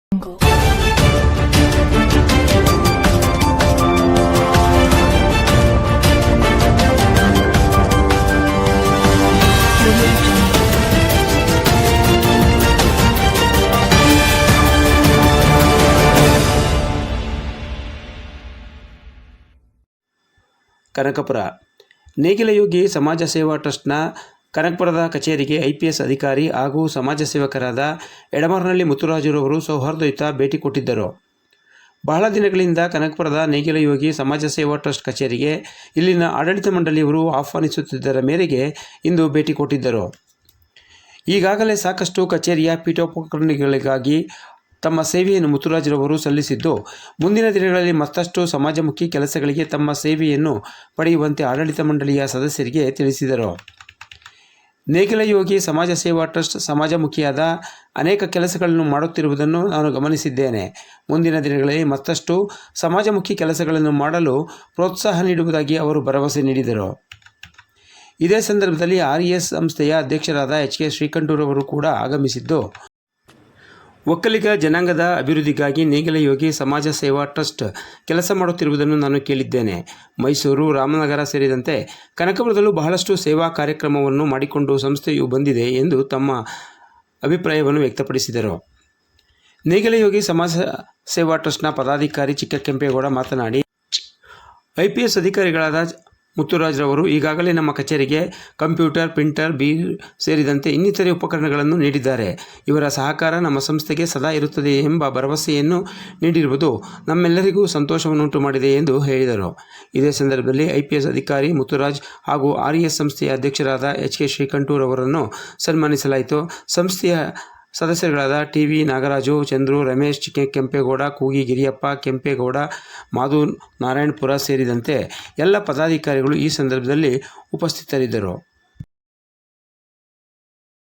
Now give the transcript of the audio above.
ಕನಕಪುರ ನೇಗಿಲಯೋಗಿ ಸಮಾಜ ಸೇವಾ ಟ್ರಸ್ಟ್ನ ಕನಕಪುರದ ಕಚೇರಿಗೆ IPS ಅಧಿಕಾರಿ ಹಾಗೂ ಸಮಾಜ ಸೇವಕರಾದ ಎಡಮರನಹಳ್ಳಿ ಮುತ್ತುರಾಜುರವರು ಸೌಹಾರ್ದಯುತ ಭೇಟಿ ಕೊಟ್ಟಿದ್ದರು. ಬಹಳ ದಿನಗಳಿಂದ ಕನಕಪುರದ ನೇಗಿಲಯೋಗಿ ಸಮಾಜ ಸೇವಾ ಟ್ರಸ್ಟ್ ಕಚೇರಿಗೆ ಇಲ್ಲಿನ ಆಡಳಿತ ಮಂಡಳಿಯವರು ಆಹ್ವಾನಿಸುತ್ತಿದ್ದರ ಮೇರೆಗೆ ಇಂದು ಭೇಟಿ ಕೊಟ್ಟಿದ್ದರು. ಈಗಾಗಲೇ ಸಾಕಷ್ಟು ಕಚೇರಿಯ ಪೀಠೋಪಕರಣಗಳಿಗಾಗಿ ತಮ್ಮ ಸೇವೆಯನ್ನು ಮುತ್ತುರಾಜುರವರು ಸಲ್ಲಿಸಿದ್ದು, ಮುಂದಿನ ದಿನಗಳಲ್ಲಿ ಮತ್ತಷ್ಟು ಸಮಾಜಮುಖಿ ಕೆಲಸಗಳಿಗೆ ತಮ್ಮ ಸೇವೆಯನ್ನು ಪಡೆಯುವಂತೆ ಆಡಳಿತ ಮಂಡಳಿಯ ಸದಸ್ಯರಿಗೆ ತಿಳಿಸಿದರು. ನೇಗಿಲಯೋಗಿ ಸಮಾಜ ಸೇವಾ ಟ್ರಸ್ಟ್ ಸಮಾಜಮುಖಿಯಾದ ಅನೇಕ ಕೆಲಸಗಳನ್ನು ಮಾಡುತ್ತಿರುವುದನ್ನು ನಾನು ಗಮನಿಸಿದ್ದೇನೆ. ಮುಂದಿನ ದಿನಗಳಲ್ಲಿ ಮತ್ತಷ್ಟು ಸಮಾಜಮುಖಿ ಕೆಲಸಗಳನ್ನು ಮಾಡಲು ಪ್ರೋತ್ಸಾಹ ನೀಡುವುದಾಗಿ ಅವರು ಭರವಸೆ ನೀಡಿದರು. ಇದೇ ಸಂದರ್ಭದಲ್ಲಿ RES ಸಂಸ್ಥೆಯ ಅಧ್ಯಕ್ಷರಾದ HK ಶ್ರೀಕಂಠೂರವರು ಕೂಡ ಆಗಮಿಸಿದ್ದು, ಒಕ್ಕಲಿಗ ಜನಾಂಗದ ಅಭಿವೃದ್ಧಿಗಾಗಿ ನೇಗಿಲಯೋಗಿ ಸಮಾಜ ಸೇವಾ ಟ್ರಸ್ಟ್ ಕೆಲಸ ಮಾಡುತ್ತಿರುವುದನ್ನು ನಾನು ಕೇಳಿದ್ದೇನೆ. ಮೈಸೂರು, ರಾಮನಗರ ಸೇರಿದಂತೆ ಕನಕಪುರದಲ್ಲೂ ಬಹಳಷ್ಟು ಸೇವಾ ಕಾರ್ಯಕ್ರಮವನ್ನು ಮಾಡಿಕೊಂಡು ಸಂಸ್ಥೆಯು ಬಂದಿದೆ ಎಂದು ತಮ್ಮ ಅಭಿಪ್ರಾಯವನ್ನು ವ್ಯಕ್ತಪಡಿಸಿದರು. ನೇಗಿಲಯೋಗಿ ಸಮಾಜ ಸೇವಾ ಟ್ರಸ್ಟ್ನ ಪದಾಧಿಕಾರಿ ಚಿಕ್ಕಕೆಂಪೇಗೌಡ ಮಾತನಾಡಿ, IPS ಅಧಿಕಾರಿಗಳಾದ ಮುತ್ತುರಾಜ್ರವರು ಈಗಾಗಲೇ ನಮ್ಮ ಕಚೇರಿಗೆ ಕಂಪ್ಯೂಟರ್, ಪ್ರಿಂಟರ್, ಬೀರ್ ಸೇರಿದಂತೆ ಇನ್ನಿತರೆ ಉಪಕರಣಗಳನ್ನು ನೀಡಿದ್ದಾರೆ. ಇವರ ಸಹಕಾರ ನಮ್ಮ ಸಂಸ್ಥೆಗೆ ಸದಾ ಇರುತ್ತದೆ ಎಂಬ ಭರವಸೆಯನ್ನು ನೀಡಿರುವುದು ನಮ್ಮೆಲ್ಲರಿಗೂ ಸಂತೋಷವನ್ನುಂಟು ಮಾಡಿದೆ ಎಂದು ಹೇಳಿದರು. ಇದೇ ಸಂದರ್ಭದಲ್ಲಿ IPS ಅಧಿಕಾರಿ ಮುತ್ತುರಾಜ್ ಹಾಗೂ RES ಸಂಸ್ಥೆಯ ಅಧ್ಯಕ್ಷರಾದ HK ಶ್ರೀಕಂಠೂರವರನ್ನು ಸನ್ಮಾನಿಸಲಾಯಿತು. ಸಂಸ್ಥೆಯ ಸದಸ್ಯರುಗಳಾದ TV ನಾಗರಾಜು, ಚಂದ್ರು, ರಮೇಶ್, ಕೆಂಪೇಗೌಡ, ಕೂಗಿ ಗಿರಿಯಪ್ಪ, ಕೆಂಪೇಗೌಡ, ಮಾಧು, ನಾರಾಯಣಪುರ ಸೇರಿದಂತೆ ಎಲ್ಲ ಪದಾಧಿಕಾರಿಗಳು ಈ ಸಂದರ್ಭದಲ್ಲಿ ಉಪಸ್ಥಿತರಿದ್ದರು.